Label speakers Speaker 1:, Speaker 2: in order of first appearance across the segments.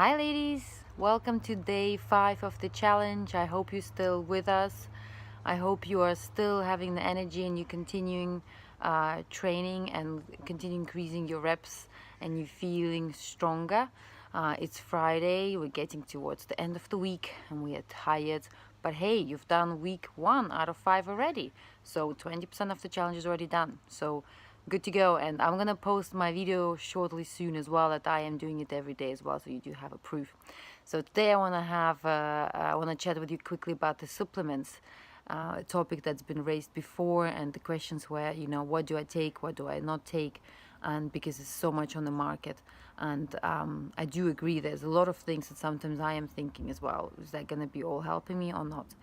Speaker 1: Hi ladies, welcome to day 5 of the challenge. I hope you're still with us. I hope you are still having the energy and you're continuing training and continue increasing your reps and you're feeling stronger. It's Friday, we're getting towards the end of the week and we are tired. But hey, you've done week 1 out of 5 already. So 20% of the challenge is already done. So good to go. And I'm gonna post my video shortly soon as well, that I am doing it every day as well, so you do have a proof. So today I want to chat with you quickly about the supplements, a topic that's been raised before, and the questions where, what do I take, what do I not take, and because there's so much on the market. And I do agree, there's a lot of things that sometimes I am thinking as well, is that going to be all helping me or not?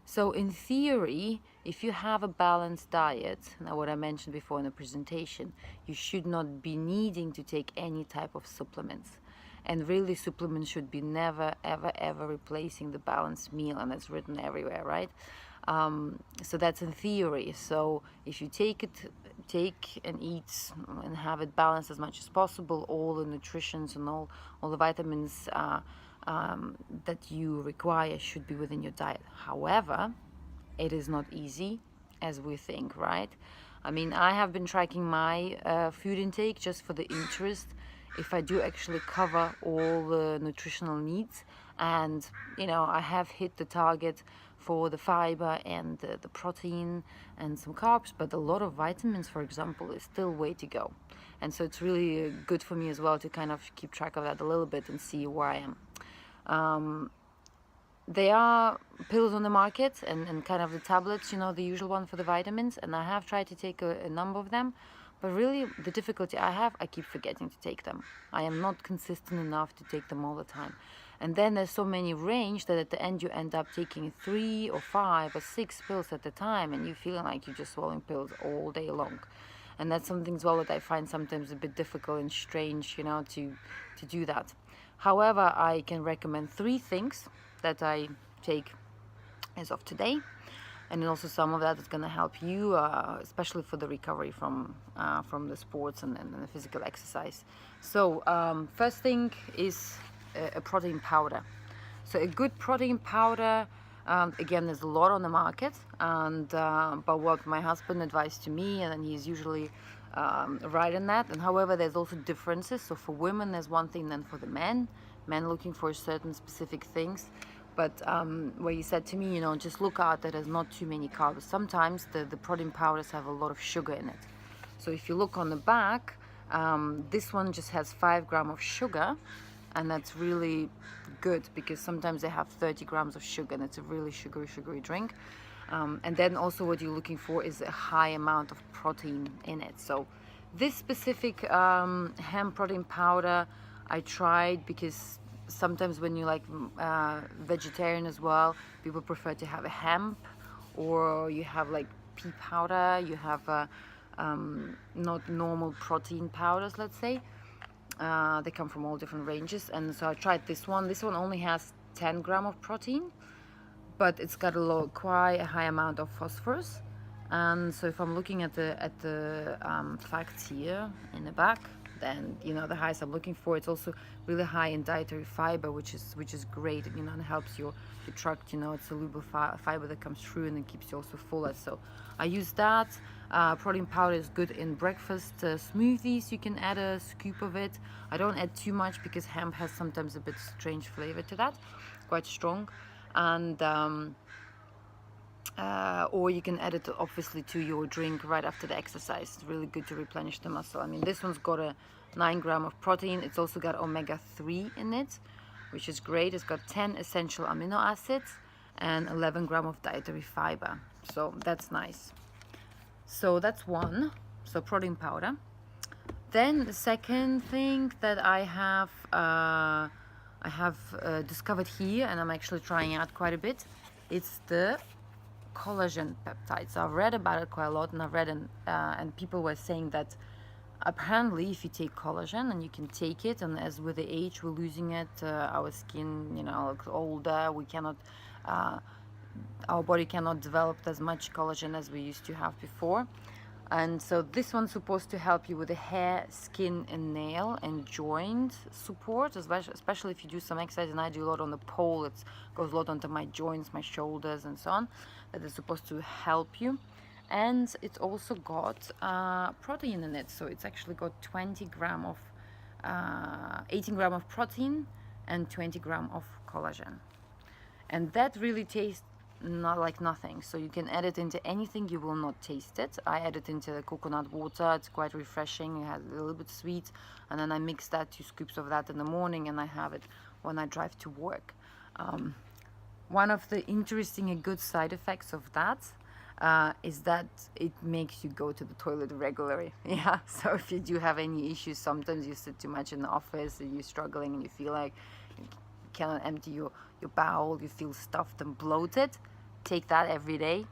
Speaker 1: So in theory, if you have a balanced diet, now what I mentioned before in the presentation, you should not be needing to take any type of supplements. And really, supplements should be never, ever, ever replacing the balanced meal, and that's written everywhere, right? So that's in theory. So if you take and eat and have it balanced as much as possible, all the nutritions and all the vitamins that you require should be within your diet. However, it is not easy as we think, right? I mean, I have been tracking my food intake just for the interest, if I do actually cover all the nutritional needs. And, I have hit the target for the fiber and the protein and some carbs, but a lot of vitamins, for example, is still way to go. And so it's really good for me as well to kind of keep track of that a little bit and see where I am. There are pills on the market and kind of the tablets, the usual one for the vitamins, and I have tried to take a number of them, but really the difficulty I have, I keep forgetting to take them. I am not consistent enough to take them all the time. And then there's so many range that at the end you end up taking 3 or 5 or 6 pills at a time, and you're feeling like you're just swallowing pills all day long. And that's something as well that I find sometimes a bit difficult and strange, to do that. However, I can recommend 3 things that I take as of today, and also some of that is going to help you, especially for the recovery from the sports and the physical exercise. So first thing is a protein powder. So a good protein powder, again, there's a lot on the market, and but what my husband advised to me, and he's usually right in that. And however, there's also differences. So for women, there's one thing than for the men. Men looking for certain specific things. But where he said to me, just look out that there's not too many carbs. Sometimes the protein powders have a lot of sugar in it. So if you look on the back, this one just has 5 grams of sugar, and that's really good because sometimes they have 30 grams of sugar, and it's a really sugary drink. And then also what you're looking for is a high amount of protein in it. So this specific hemp protein powder I tried because sometimes when you like vegetarian as well, people prefer to have a hemp, or you have like pea powder, you have not normal protein powders, let's say. They come from all different ranges, and so I tried this one. This one only has 10 grams of protein, but it's got quite a high amount of phosphorus. And so if I'm looking at the facts here in the back, then the highest I'm looking for, it's also really high in dietary fiber, which is great, and helps your tract. It's soluble fiber that comes through and it keeps you also fuller. So I use that. Protein powder is good in breakfast smoothies. You can add a scoop of it. I don't add too much because hemp has sometimes a bit strange flavor to that, quite strong. And or you can add it obviously to your drink right after the exercise. It's really good to replenish the muscle. I mean, this one's got a 9 grams of protein. It's also got omega-3 in it, which is great. It's got 10 essential amino acids and 11 grams of dietary fiber. So that's nice. So that's one. So protein powder. Then the second thing that I have discovered here, and I'm actually trying out quite a bit, it's the collagen peptides. I've read about it quite a lot, and I've read and people were saying that apparently if you take collagen and you can take it, and as with the age we're losing it, our skin looks older, we cannot our body cannot develop as much collagen as we used to have before. And so this one's supposed to help you with the hair, skin and nail and joint support, especially if you do some exercise, and I do a lot on the pole. It goes a lot onto my joints, my shoulders and so on. That is supposed to help you. And it's also got protein in it, so it's actually got 18 gram of protein and 20 gram of collagen, and that really tastes not like nothing. So you can add it into anything, you will not taste it. I add it into the coconut water, it's quite refreshing, it has a little bit sweet, and then I mix that, 2 scoops of that in the morning, and I have it when I drive to work. One of the interesting and good side effects of that is that it makes you go to the toilet regularly. Yeah, so if you do have any issues, sometimes you sit too much in the office and you're struggling and you feel like you cannot empty your bowel, you feel stuffed and bloated, take that every day,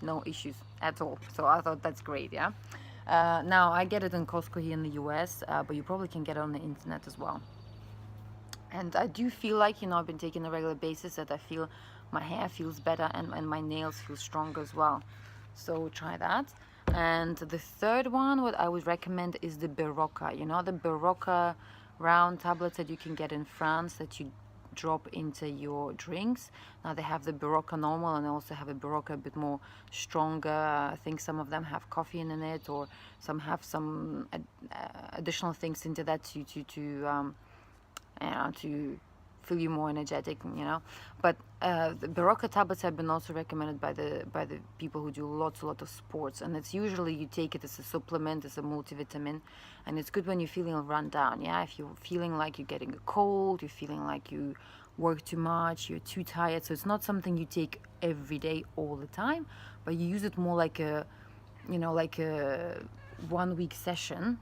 Speaker 1: no issues at all. So I thought that's great. Yeah. Now I get it in Costco here in the US, but you probably can get it on the internet as well. And I do feel like, you know, I've been taking a regular basis, that I feel my hair feels better and my nails feel stronger as well. So try that. And the third one, what I would recommend is the Berocca. You know, the Berocca round tablets that you can get in France that you drop into your drinks. Now they have the Berocca normal and also have a Berocca a bit more stronger. I think some of them have coffee in it, or some have some additional things into that to feel you more energetic, you know. But the Berocca tablets have been also recommended by the people who do a lot of sports, and it's usually you take it as a supplement, as a multivitamin, and it's good when you're feeling run down. Yeah, if you're feeling like you're getting a cold, you're feeling like you work too much, you're too tired. So it's not something you take every day all the time, but you use it more like a, you know, like a 1 week session,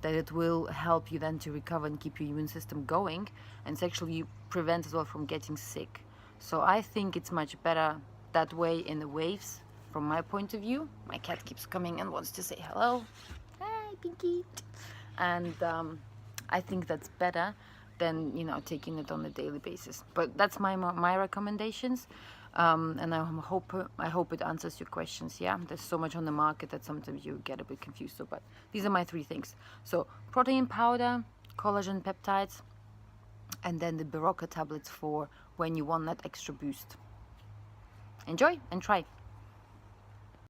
Speaker 1: that it will help you then to recover and keep your immune system going, and it's actually prevent as well from getting sick. So I think it's much better that way, in the waves, from my point of view. My cat keeps coming and wants to say hello. Hi, Pinky. And I think that's better than, you know, taking it on a daily basis. But that's my recommendations. And I hope it answers your questions. Yeah, there's so much on the market that sometimes you get a bit confused. So, but these are my 3 things. So protein powder, collagen peptides, and then the Berocca tablets for when you want that extra boost. Enjoy and try.